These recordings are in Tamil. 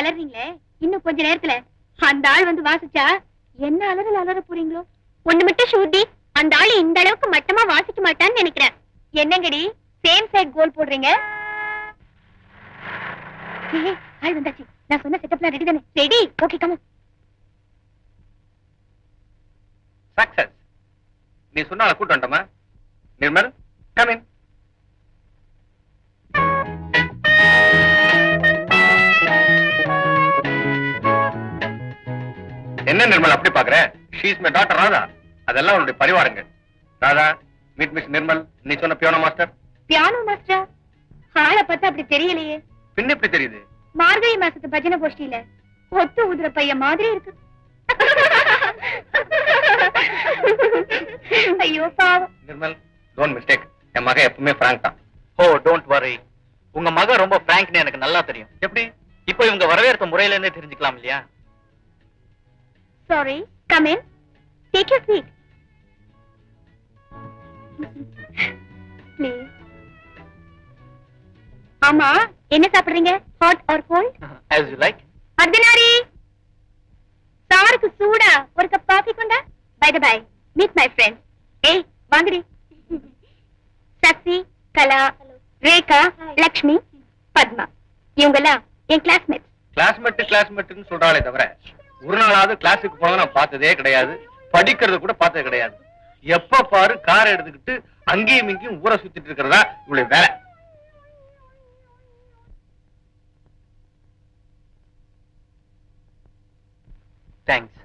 அலறீங்களே, இன்னும் கொஞ்ச நேரத்துல அந்த ஆள் வந்து வாசிச்சா என்ன அலறல் அலற போறீங்களோ? ஒண்ணு மட்டும் ஷூட்டி, அந்த ஆள் இந்த அளவுக்கு மட்டமா வாசிக்க மாட்டான்னு நினைக்கிறேன். என்னங்கடி சேம் சைட் கோல் போடுறீங்க? ஆள் வந்தாச்சு. நான் சொன்ன செட்டப்லாம் ரெடி தானே? Ready. Okay, come on. Success. நீ சொன்னால கூட்டு வந்துட்டமா? Nirmal, come in. என்ன நிர்மல் அப்படி பாக்குற? She is my daughter Radha. அதெல்லாம் உன்னுடைய பரிவாரங்க. Radha, meet miss Nirmal. நீ சொன்ன பியானோ மாஸ்டர். பியானோ மாஸ்டரா? ஆளை பார்த்தா அப்படி தெரியலையே. பின்ன எப்படி தெரியுது? மார்கழி மாசத்து பஜனை கோஷ்டியில ஒத்து ஊதுற பையன் மாதிரி இருக்கு. ஐயோ பாவம். Nirmal, don't mistake. என் மக எப்பவுமே பிராங்க் தான். ஓ, டோன்ட் வரி. உங்க மக ரொம்ப பிராங்க்னு எனக்கு நல்லா தெரியும். எப்படி? இப்போ இவங்க வரவேற்ற முறையில இருந்தே தெரிஞ்சுக்கலாம் இல்லையா? Sorry, come in. Take your seat. Please. ஆமா, என்ன சாப்பிடுறீங்க? Hot or cold? As you like. அர்ஜுனாரி, சாருக்கு சூடா ஒரு கப் காஃபி கொண்டா? By the by, meet my friends. ஏய், வாங்கடி. சக்தி, கலா, ரேகா, லக்ஷ்மி, பத்மா. இவங்கெல்லாம் என் கிளாஸ்மேட்ஸ். கிளாஸ்மேட்னு சொல்றாளே தவிர ஒரு நாளாவது கிளாஸுக்கு போனதை நான் பார்த்ததே கிடையாது. படிக்கிறது கூட பார்த்தது கிடையாது. எப்ப பாரு காரை எடுத்துக்கிட்டு அங்கேயும் இங்கேயும் ஊரை சுத்திட்டு இருக்கிறதா இவளுடைய வேலை. தேங்க்ஸ்.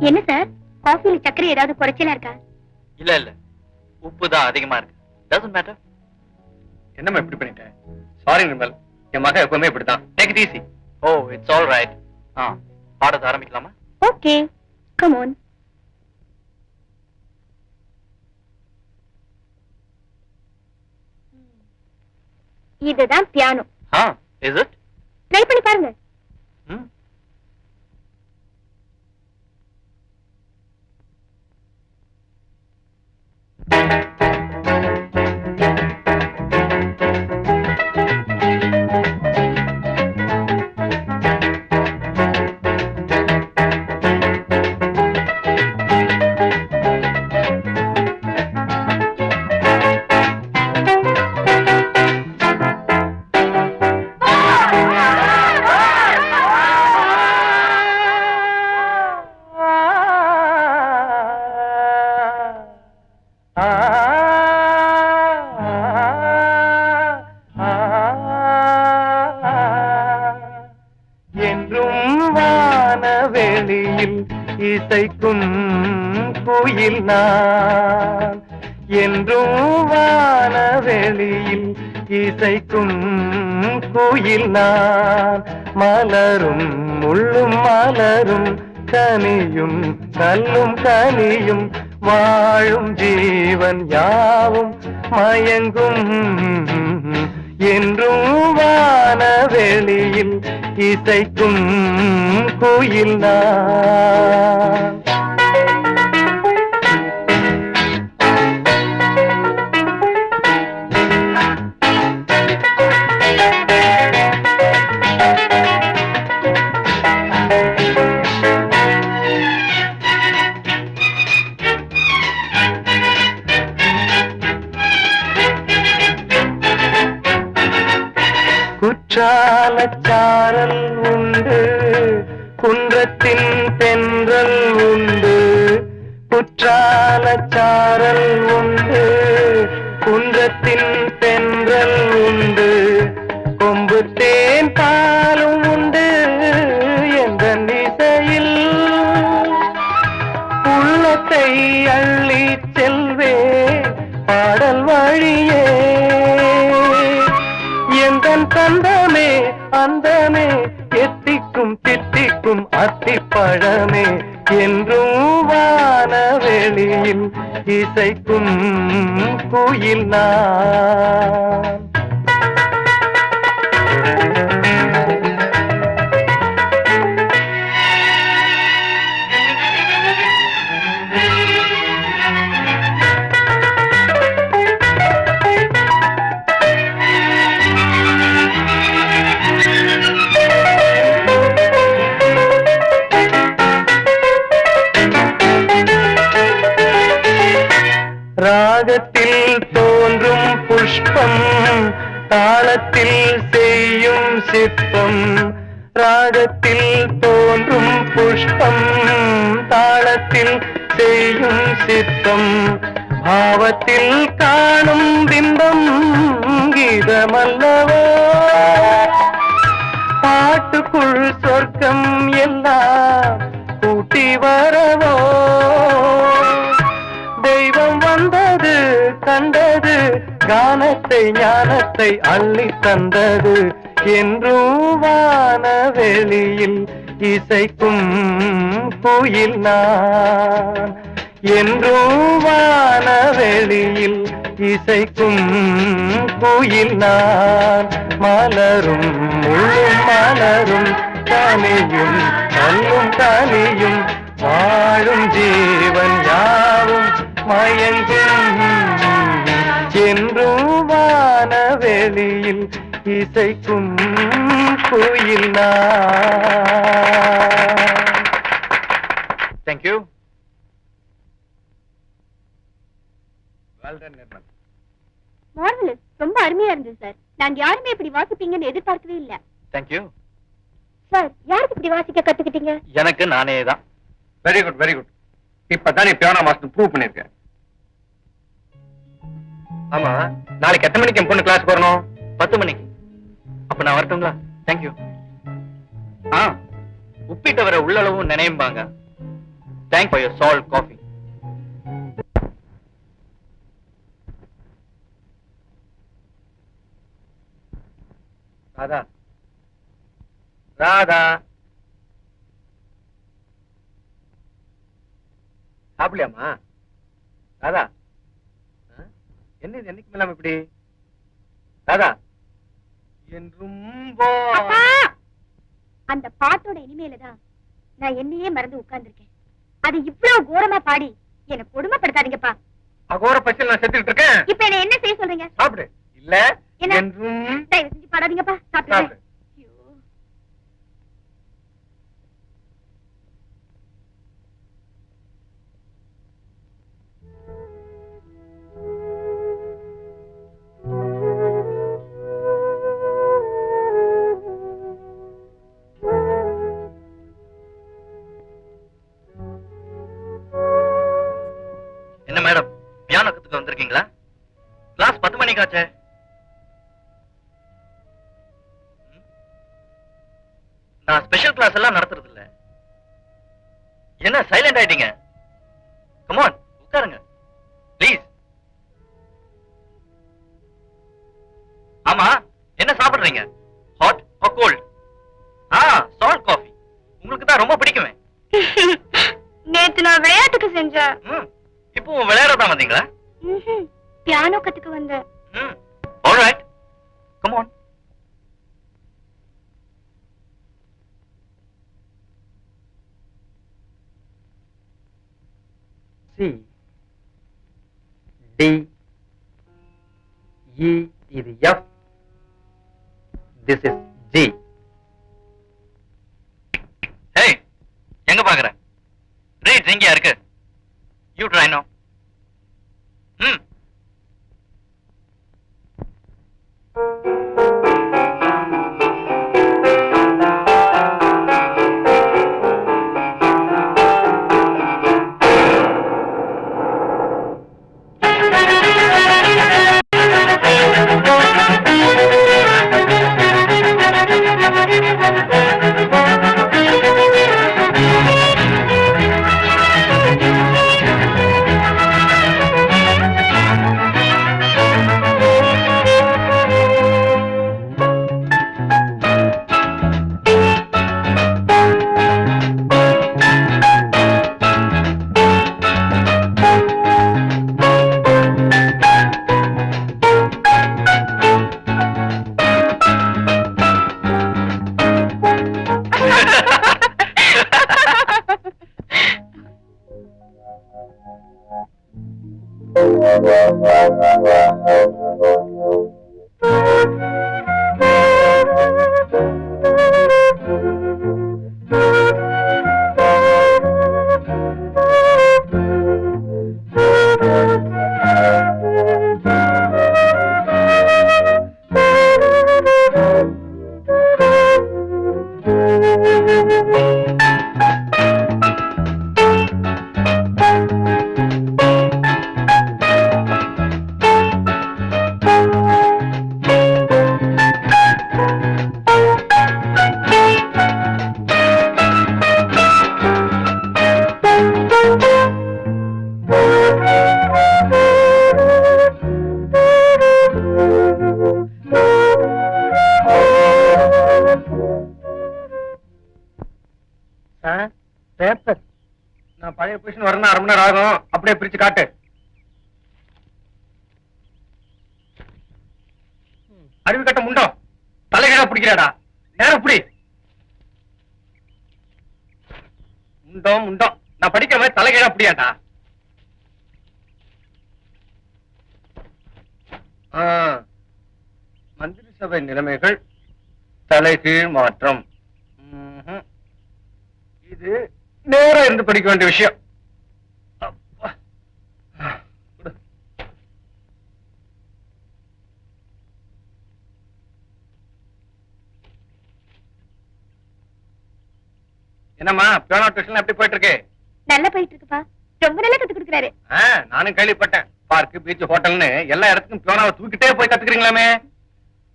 என்ன சார், காஃபில சக்கரை ஏதாவது குறைச்சலா இருக்கா? இல்ல இல்ல, உப்பு தான் அதிகமா இருக்கு. Doesn't matter. என்னம்மா இப்படி பண்ணிட்டேன்? சாரி நிர்மல், என் மக எப்பவுமே இப்படிதான். Take it easy. Oh, it's all right. பாடத்தை ஆரம்பிக்கலாமா? Okay, come on. இதுதான் பியானோ. Is it? ட்ரை பண்ணி பாருங்க. இசைக்கும் கோயில் நான் என்றும் வானவெளியில் இசைக்கும் கோயில் நான் மலரும் முள்ளும் மலரும் கனியும் கல்லும் கனியும் வாழும் ஜீவன் யாவும் மயங்கும் என்றும் வானவெளியில் இசைக்கும் கோயில் நான். குற்றாலச்சாரல் உண்டு குன்றத்தின் தென்றல் உண்டு குற்றாலச்சாரல் உண்டு குன்றத்தின் தென்றல் உண்டு கொம்பு தேன் பாலும் உண்டு என்ற இசையில் உள்ளத்தை அள்ளி செல்வே பாடல் வழியே எந்தன் தந்தமே அந்தமே எத்திக்கும் தித்திக்கும் அத்திப்பழமே என்றும் வானவெளியில் இசைக்கும் கோயில் நான். ராகத்தில் தோன்றும் புஷ்பம் தாளத்தில் செய்யும் சிற்பம் ராகத்தில் தோன்றும் புஷ்பம் தாளத்தில் செய்யும் சிற்பம் பாவத்தில் காணும் பிம்பம் கீதமல்லவோ பாட்டுக்குள் சொர்க்கம் எல்லாம் கூட்டி வரவோ தெய்வம் வந்தது கண்டது கானத்தை ஞானத்தை அள்ளி தந்தது என்றும் வானவெளியில் இசைக்கும் கோயில் நான் என்றும் வானவெளியில் இசைக்கும் கோயில் நான் மலரும் முள்ளும் மலரும் கனியும் கல்லும் கனியும் வாழும் ஜீவன் யாவும் மயங்கும் என்றும் வானவெளியில் இசைக்கும் கோயில் நான். Thank you. Well done, Nirmal. Marvellous, ரொம்ப அருமையா இருந்தது சார். நாங்க யாருமே இப்படி வாசிப்பீங்கன்னு எதிர்பார்க்கவே இல்ல. Thank you. சார், யாருக்கு இப்படி வாசிக்க கத்துக்கிட்டீங்க? எனக்கு நானே தான். Very good very good. இப்பதான் நீ பியானோ மாஸ்டர் ப்ரூவ் பண்ணிருக்க. ஆமா, நாளைக்கு எத்தனை மணிக்கு என் பொண்ணு கிளாஸ் வரணும்? 10 மணிக்கு. அப்ப நான் வரட்டுங்களா? Thank you. உப்பிட்ட வர உள்ளளவும் நினையும்பாங்க. Thank for your salt coffee. Radha Radha சாப்பிடலையாமா? Radha என்ன இது என்னைக்கு மேலாம் இப்படி? ராதா என்றும் அப்பா! அந்த பாட்டோட இனிமையில தான் நான் என்னையே மறந்து உட்கார்ந்திருக்கேன். அது இவ்வளவு கோரமா பாடி என்ன கொடுமைப்படுத்தாதீங்கப்பா. அகோர பசியில் நான் செத்துக்கிட்டு இருக்கேன். இப்ப என்ன என்ன செய்ய சொல்றீங்க? சாப்பிடு. இல்ல என்ன? என்றும் தயவு செஞ்சு பாடாதீங்கப்பா. சாப்பிடுறேன். சாப்பிடு. ஐயோ. என்ன மேடம், பியானோ கத்துக்க வந்திருக்கீங்களா? கிளாஸ் 10 மணிக்கு ஆச்சே. நான் ஸ்பெஷல் கிளாஸ் எல்லாம் நடத்துறது இல்ல. என்ன சைலண்ட் ஆயிட்டீங்க? கம் ஆன், உட்காருங்க ப்ளீஸ். ஆமா, என்ன சாப்பிடுறீங்க? Hot or cold? Salt coffee. உங்களுக்கு தான் ரொம்ப பிடிக்குமே. நேத்து நான் விளையாட்டுக்கு செஞ்சேன். இப்போ விளையாடதான் வந்தீங்களா? பியானோ கத்துக்க வந்தேன். Alright, come on. C D E இது F. This is G. Hey, எங்க பாக்குற? ரீட் எங்கயா இருக்கு? You try now. பழைய பொசிஷன் வரணும் 1/2 மணி நேரம் ஆகும். அப்படியே பிரிச்சு காட்டு. அறிவு கட்ட முண்டம் தலைகீழா பிடிக்கிறாடா. நேரம் பிடி. முண்டம் முண்டம் நான் படிக்கிற மாதிரி தலைகீழா பிடியாடா. மந்திரி சபை நிலைமைகள் தலைகீழ் மாற்றம். இது நேரா இருந்து படிக்க வேண்டிய விஷயம். அப்பா. குடு. என்னம்மா பியானோ டியூஷன் எப்படி போயிட்டு இருக்கு? நல்லா போயிட்டு இருக்குப்பா. ரொம்ப நல்லா கத்து கொடுக்குறாரு. நானும் கேள்விப்பட்டேன். பார்க் பீச் ஹோட்டல்னு எல்லா இடத்துக்கும் பியானோவை தூக்கிட்டே போய் கத்துக்கிறீங்களாமே.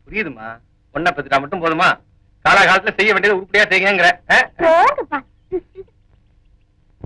புரியுதுமா. ஒன்ன பத்திட்டா மட்டும் போதுமா? காலகாலத்துல செய்ய வேண்டியது உருப்படியா செய்யுங்கிற. போங்கப்பா.